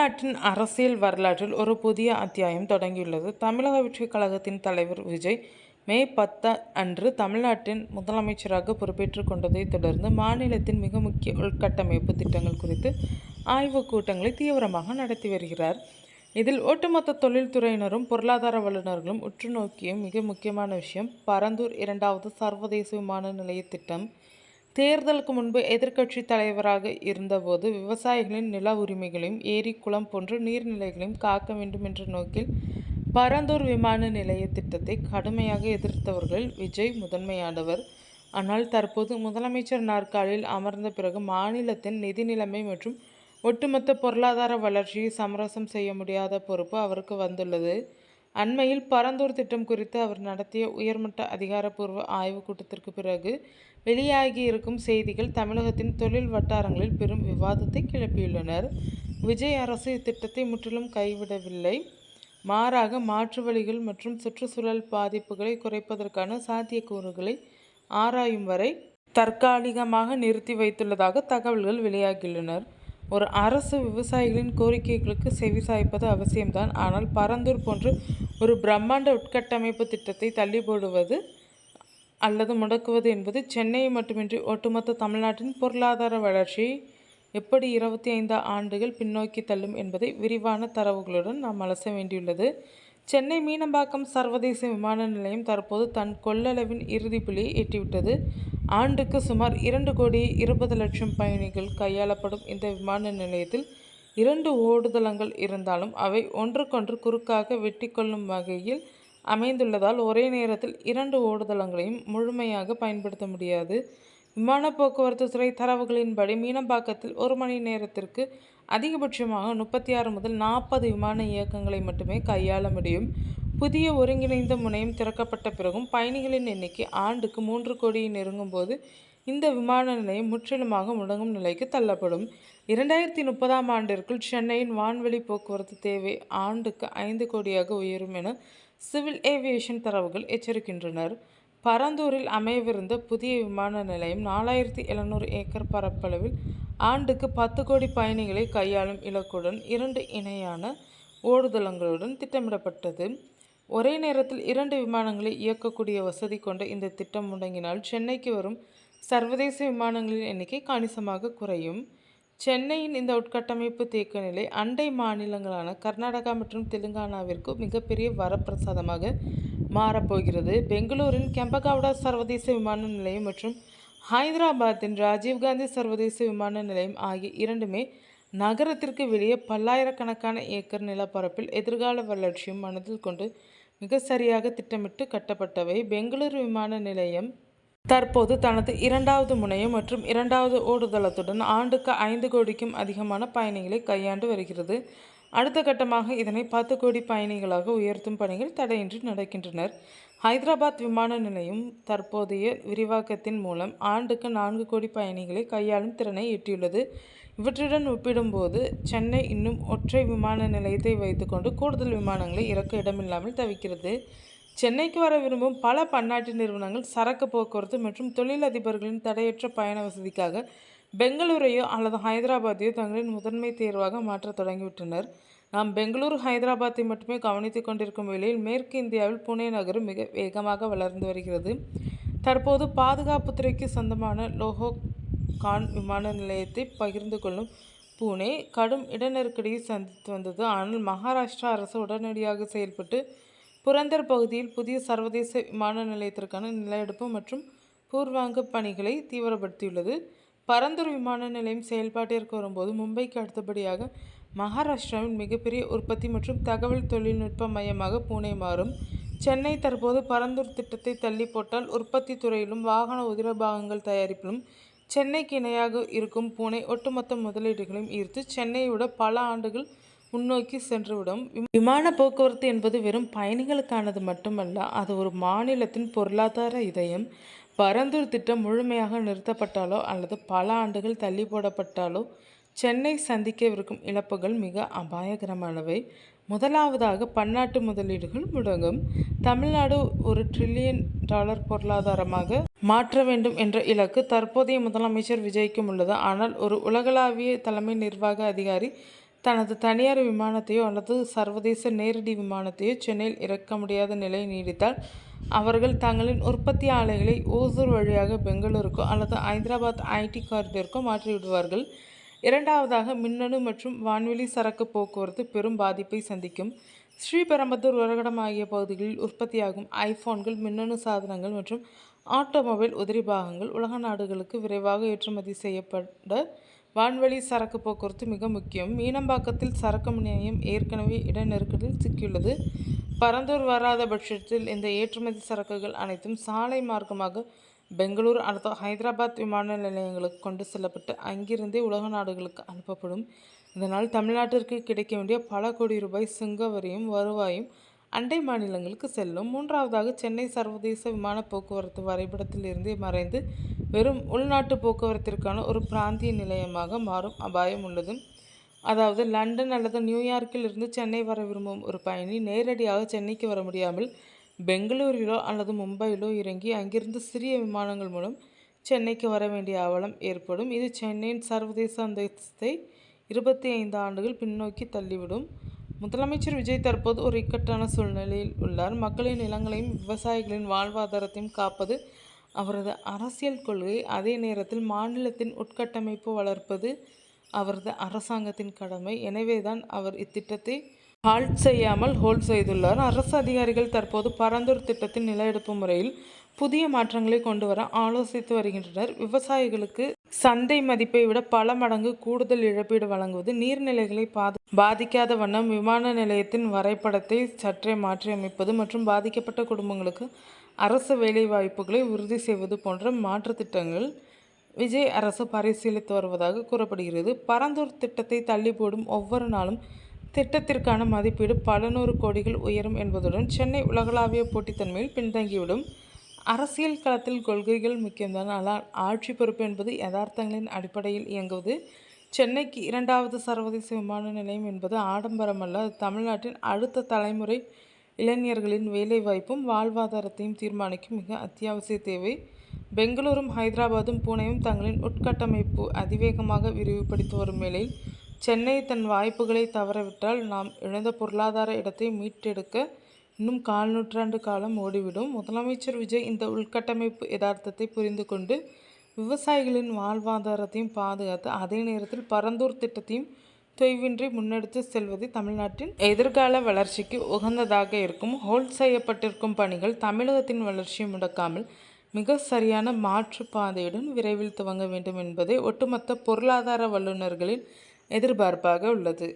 தமிழ்நாட்டின் அரசியல் வரலாற்றில் ஒரு புதிய அத்தியாயம் தொடங்கியுள்ளது. தமிழக வெற்றிக் கழகத்தின் தலைவர் விஜய் மே 10 அன்று தமிழ்நாட்டின் முதலமைச்சராக பொறுப்பேற்றுக் கொண்டதைத் தொடர்ந்து மாநிலத்தின் மிக முக்கிய உள்கட்டமைப்பு திட்டங்கள் குறித்து ஆய்வுக் கூட்டங்களை தீவிரமாக நடத்தி வருகிறார். இதில் ஒட்டுமொத்த தொழில்துறையினரும் பொருளாதார வல்லுநர்களும் உற்று நோக்கிய மிக முக்கியமான விஷயம் பரந்தூர் 2வது சர்வதேச விமான நிலைய திட்டம். தேர்தலுக்கு முன்பு எதிர்க்கட்சி தலைவராக இருந்தபோது விவசாயிகளின் நில உரிமைகளையும் ஏரி குளம் போன்ற நீர்நிலைகளையும் காக்க வேண்டும் என்ற நோக்கில் பரந்தூர் விமான நிலைய திட்டத்தை கடுமையாக எதிர்த்தவர்கள் விஜய் முதன்மையானவர். ஆனால் தற்போது முதலமைச்சர் நாற்காலியில் அமர்ந்த பிறகு மாநிலத்தின் நிதி நிலைமை மற்றும் ஒட்டுமொத்த பொருளாதார வளர்ச்சியை சமரசம் செய்ய முடியாத பொறுப்பு அவருக்கு வந்துள்ளது. அண்மையில் பரந்தூர் திட்டம் குறித்து அவர் நடத்திய உயர்மட்ட அதிகாரப்பூர்வ ஆய்வுக் கூட்டத்திற்கு பிறகு வெளியாகியிருக்கும் செய்திகள் தமிழகத்தின் தொழில் வட்டாரங்களில் பெரும் விவாதத்தை கிளப்பியுள்ளனர். விஜய் அரசு இத்திட்டத்தை முற்றிலும் கைவிடவில்லை, மாறாக மாற்று வழிகள் மற்றும் சுற்றுச்சூழல் பாதிப்புகளை குறைப்பதற்கான சாத்தியக்கூறுகளை ஆராயும் வரை தற்காலிகமாக நிறுத்தி வைத்துள்ளதாக தகவல்கள் வெளியாகியுள்ளன. ஒரு அரசு விவசாயிகளின் கோரிக்கைகளுக்கு செவிசாய்ப்பது அவசியம்தான். ஆனால் பரந்தூர் போன்ற ஒரு பிரம்மாண்ட உட்கட்டமைப்பு திட்டத்தை தள்ளி போடுவது அல்லது முடக்குவது என்பது சென்னையை மட்டுமின்றி ஒட்டுமொத்த தமிழ்நாட்டின் பொருளாதார வளர்ச்சியை எப்படி 25 ஆண்டுகள் பின்னோக்கி தள்ளும் என்பதை விரிவான தரவுகளுடன் நாம் அலச வேண்டியுள்ளது. சென்னை மீனம்பாக்கம் சர்வதேச விமான நிலையம் தற்போது தன் கொள்ளளவின் இறுதி புள்ளியை எட்டிவிட்டது. ஆண்டுக்கு சுமார் 2,20,00,000 பயணிகள் கையாளப்படும் இந்த விமான நிலையத்தில் 2 ஓடுதளங்கள் இருந்தாலும் அவை ஒன்றுக்கொன்று குறுக்காக வெட்டி கொள்ளும் வகையில் அமைந்துள்ளதால் ஒரே நேரத்தில் 2 ஓடுதளங்களையும் முழுமையாக பயன்படுத்த முடியாது. விமான போக்குவரத்து துறை தரவுகளின்படி மீனம்பாக்கத்தில் ஒரு மணி நேரத்திற்கு அதிகபட்சமாக 36 முதல் 40 விமான இயக்கங்களை மட்டுமே கையாள முடியும். புதிய ஒருங்கிணைந்த முனையம் திறக்கப்பட்ட பிறகும் பயணிகளின் எண்ணிக்கை ஆண்டுக்கு 3 கோடியை நெருங்கும் போது இந்த விமான நிலையம் முற்றிலுமாக முடங்கும் நிலைக்கு தள்ளப்படும். 2030ஆம் ஆண்டிற்குள் சென்னையின் வான்வெளி போக்குவரத்து தேவை ஆண்டுக்கு 5 கோடியாக உயரும் என சிவில் ஏவியேஷன் தரவுகள் எச்சரிக்கின்றனர். பரந்தூரில் அமையவிருந்த புதிய விமான நிலையம் 4700 ஏக்கர் பரப்பளவில் ஆண்டுக்கு 10 கோடி பயணிகளை கையாளும் இலக்குடன் 2 இணையான ஓடுதளங்களுடன் திட்டமிடப்பட்டது. ஒரே நேரத்தில் 2 விமானங்களை இயக்கக்கூடிய வசதி கொண்ட இந்த திட்டம் முடங்கினால் சென்னைக்கு வரும் சர்வதேச விமானங்களின் எண்ணிக்கை கணிசமாக குறையும். சென்னையின் இந்த உட்கட்டமைப்பு தேக்க நிலை அண்டை மாநிலங்களான கர்நாடகா மற்றும் தெலுங்கானாவிற்கு மிகப்பெரிய வரப்பிரசாதமாக மாறப்போகிறது. பெங்களூரின் கெம்பகவுடா சர்வதேச விமான நிலையம் மற்றும் ஹைதராபாத்தின் ராஜீவ்காந்தி சர்வதேச விமான நிலையம் ஆகிய இரண்டுமே நகரத்திற்கு வெளியே பல்லாயிரக்கணக்கான ஏக்கர் நிலப்பரப்பில் எதிர்கால வளர்ச்சியும் மனதில் கொண்டு மிக சரியாக திட்டமிட்டு கட்டப்பட்டவை. பெங்களூரு விமான நிலையம் தற்போது தனது 2வது முனையம் மற்றும் 2வது ஓடுதளத்துடன் ஆண்டுக்கு 5 கோடிக்கும் அதிகமான பயணிகளை கையாண்டு வருகிறது. அடுத்த கட்டமாக இதனை 10 கோடி பயணிகளாக உயர்த்தும் பணிகள் தடையின்றி நடக்கின்றன. ஹைதராபாத் விமான நிலையம் தற்போதைய விரிவாக்கத்தின் மூலம் ஆண்டுக்கு 4 கோடி பயணிகளை கையாளும் திறனை எட்டியுள்ளது. இவற்றுடன் ஒப்பிடும்போது சென்னை இன்னும் ஒற்றை விமான நிலையத்தை வைத்துக்கொண்டு கூடுதல் விமானங்களை இறக்க இடமில்லாமல் தவிக்கிறது. சென்னைக்கு வர விரும்பும் பல பன்னாட்டு நிறுவனங்கள் சரக்கு போக்குவரத்து மற்றும் தொழிலதிபர்களின் தடையற்ற பயண வசதிக்காக பெங்களூரையோ அல்லது ஹைதராபாத்தையோ தங்களின் முதன்மை தேர்வாக மாற்ற தொடங்கிவிட்டனர். நாம் பெங்களூரு ஹைதராபாத்தை மட்டுமே கவனித்து கொண்டிருக்கும் வேளையில் மேற்கு இந்தியாவில் புனே நகரம் மிக வேகமாக வளர்ந்து வருகிறது. தற்போது பாதுகாப்புத்துறைக்கு சொந்தமான லோஹோகான் விமான நிலையத்தை பகிர்ந்து கொள்ளும் புனே கடும் இட நெருக்கடியை சந்தித்து வந்தது. ஆனால் மகாராஷ்டிரா அரசு உடனடியாக செயல்பட்டு புரந்தர் பகுதியில் புதிய சர்வதேச விமான நிலையத்திற்கான நில எடுப்பு மற்றும் பூர்வாங்க பணிகளை தீவிரப்படுத்தியுள்ளது. பரந்தூர் விமான நிலையம் செயல்பாட்டிற்கு வரும்போது மும்பைக்கு அடுத்தபடியாக மகாராஷ்டிராவின் மிகப்பெரிய உற்பத்தி மற்றும் தகவல் தொழில்நுட்ப மையமாக புனே மாறும். சென்னை தற்போது பரந்தூர் திட்டத்தை தள்ளி போட்டால் உற்பத்தி துறையிலும் வாகன உதிரபாகங்கள் தயாரிப்பிலும் சென்னைக்கு இணையாக இருக்கும் புனே ஒட்டுமொத்த முதலீடுகளையும் ஈர்த்து சென்னையை விட பல ஆண்டுகள் முன்னோக்கி சென்றுவிடும். விமான போக்குவரத்து என்பது வெறும் பயணிகளுக்கானது மட்டுமல்ல, அது ஒரு மாநிலத்தின் பொருளாதார இதயம். பரந்தூர் திட்டம் முழுமையாக நிறுத்தப்பட்டாலோ அல்லது பல ஆண்டுகள் தள்ளி போடப்பட்டாலோ சென்னை சந்திக்கவிருக்கும் இழப்புகள் மிக அபாயகரமானவை. முதலாவதாக பன்னாட்டு முதலீடுகள் முடங்கும். தமிழ்நாடு $1 டிரில்லியன் பொருளாதாரமாக மாற்ற வேண்டும் என்ற இலக்கு தற்போதைய முதலமைச்சர் விஜய்க்கும் உள்ளது. ஆனால் ஒரு உலகளாவிய தலைமை நிர்வாக அதிகாரி தனது தனியார் விமானத்தையோ அல்லது சர்வதேச நேரடி விமானத்தையோ சென்னையில் இறக்க முடியாத நிலை நீடித்தால் அவர்கள் தங்களின் உற்பத்தி ஆலைகளை ஓசூர் வழியாக பெங்களூருக்கோ அல்லது ஐதராபாத் ஐடி காரிடோருக்கோ மாற்றிவிடுவார்கள். இரண்டாவதாக, மின்னணு மற்றும் வான்வெளி சரக்கு போக்குவரத்து பெரும் பாதிப்பை சந்திக்கும். ஸ்ரீபெரும்புதூர், உரகடம் ஆகிய பகுதிகளில் உற்பத்தியாகும் ஐபோன்கள், மின்னணு சாதனங்கள் மற்றும் ஆட்டோமொபைல் உதிரி பாகங்கள் உலக நாடுகளுக்கு விரைவாக ஏற்றுமதி செய்யப்பட வான்வெளி சரக்கு போக்குவரத்து மிக முக்கியம். மீனம்பாக்கத்தில் சரக்கு நிலையம் ஏற்கனவே இட நெருக்கடியில் சிக்கியுள்ளது. பரந்தூர் வராத பட்சத்தில் இந்த ஏற்றுமதி சரக்குகள் அனைத்தும் சாலை மார்க்கமாக பெங்களூரு அல்லது ஹைதராபாத் விமான நிலையங்களுக்கு கொண்டு செல்லப்பட்டு அங்கிருந்தே உலக நாடுகளுக்கு அனுப்பப்படும். இதனால் தமிழ்நாட்டிற்கு கிடைக்க வேண்டிய பல கோடி ரூபாய் சுங்க வரியும் வருவாயும் அண்டை மாநிலங்களுக்கு செல்லும். மூன்றாவதாக, சென்னை சர்வதேச விமான போக்குவரத்து வரைபடத்தில் இருந்தே மறைந்து வெறும் உள்நாட்டு போக்குவரத்திற்கான ஒரு பிராந்திய நிலையமாக மாறும் அபாயம் உள்ளது. அதாவது, லண்டன் அல்லது நியூயார்க்கில் இருந்து சென்னை வர விரும்பும் ஒரு பயணி நேரடியாக சென்னைக்கு வர முடியாமல் பெங்களூரிலோ அல்லது மும்பையிலோ இறங்கி அங்கிருந்து சிறிய விமானங்கள் மூலம் சென்னைக்கு வர வேண்டிய அவலம் ஏற்படும். இது சென்னையின் சர்வதேச அந்தஸ்தை 25 ஆண்டுகள் பின்னோக்கி தள்ளிவிடும். முதலமைச்சர் விஜய் தற்போது ஒரு இக்கட்டான சூழ்நிலையில் உள்ளார். மக்களின் நிலங்களையும் விவசாயிகளின் வாழ்வாதாரத்தையும் காப்பது அவரது அரசியல் கொள்கை. அதே நேரத்தில் மாநிலத்தின் உட்கட்டமைப்பு வளர்ப்பது அவரது அரசாங்கத்தின் கடமை. எனவேதான் அவர் இத்திட்டத்தை ஹால்ட் செய்யாமல் ஹோல்ட் செய்துள்ளார். அரசு அதிகாரிகள் தற்போது பரந்தூர் திட்டத்தின் நில எடுப்பு முறையில் புதிய மாற்றங்களை கொண்டு வர ஆலோசித்து வருகின்றனர். விவசாயிகளுக்கு சந்தை மதிப்பை விட பல மடங்கு கூடுதல் இழப்பீடு வழங்குவது, நீர்நிலைகளை பாதிக்காத வண்ணம் விமான நிலையத்தின் வரைபடத்தை சற்றே மாற்றியமைப்பது மற்றும் பாதிக்கப்பட்ட குடும்பங்களுக்கு அரசு வேலைவாய்ப்புகளை உறுதி செய்வது போன்ற மாற்று திட்டங்கள் விஜய் அரசு பரிசீலித்து வருவதாக கூறப்படுகிறது. பரந்தூர் திட்டத்தை தள்ளி போடும் ஒவ்வொரு நாளும் திட்டத்திற்கான மதிப்பீடு பல நூறு கோடிகள் உயரும் என்பதுடன் சென்னை உலகளாவிய போட்டித்தன்மையில் பின்தங்கிவிடும். அரசியல் களத்தில் கொள்கைகள் முக்கியம்தான், ஆனால் ஆட்சி பொறுப்பு என்பது யதார்த்தங்களின் அடிப்படையில் இயங்குவது. சென்னைக்கு 2வது சர்வதேச விமான நிலையம் என்பது ஆடம்பரமல்ல, அது தமிழ்நாட்டின் அடுத்த தலைமுறை இளைஞர்களின் வேலைவாய்ப்பும் வாழ்வாதாரத்தையும் தீர்மானிக்கும் மிக அத்தியாவசிய தேவை. பெங்களூரும் ஹைதராபாத்தும் பூனேயும் தங்களின் உட்கட்டமைப்பு அதிவேகமாக விரிவுபடுத்தி வரும் வேளையில் சென்னை தன் வாய்ப்புகளை தவறவிட்டால் நாம் இழந்த பொருளாதார இடத்தை மீட்டெடுக்க இன்னும் 1/4 நூற்றாண்டு காலம் ஓடிவிடும். முதலமைச்சர் விஜய் இந்த உள்கட்டமைப்பு யதார்த்தத்தை புரிந்து கொண்டு விவசாயிகளின் வாழ்வாதாரத்தையும் பாதுகாத்து அதே நேரத்தில் பரந்தூர் திட்டத்தையும் தொய்வின்றி முன்னெடுத்து செல்வதே தமிழ்நாட்டின் எதிர்கால வளர்ச்சிக்கு உகந்ததாக இருக்கும். ஹோல்ட் செய்யப்பட்டிருக்கும் பணிகள் தமிழகத்தின் வளர்ச்சியை முடக்காமல் மிக சரியான மாற்று பாதையுடன் விரைவில் துவங்க வேண்டும் என்பதே ஒட்டுமொத்த பொருளாதார வல்லுநர்களின் எதிர்பார்ப்பாக உள்ளது.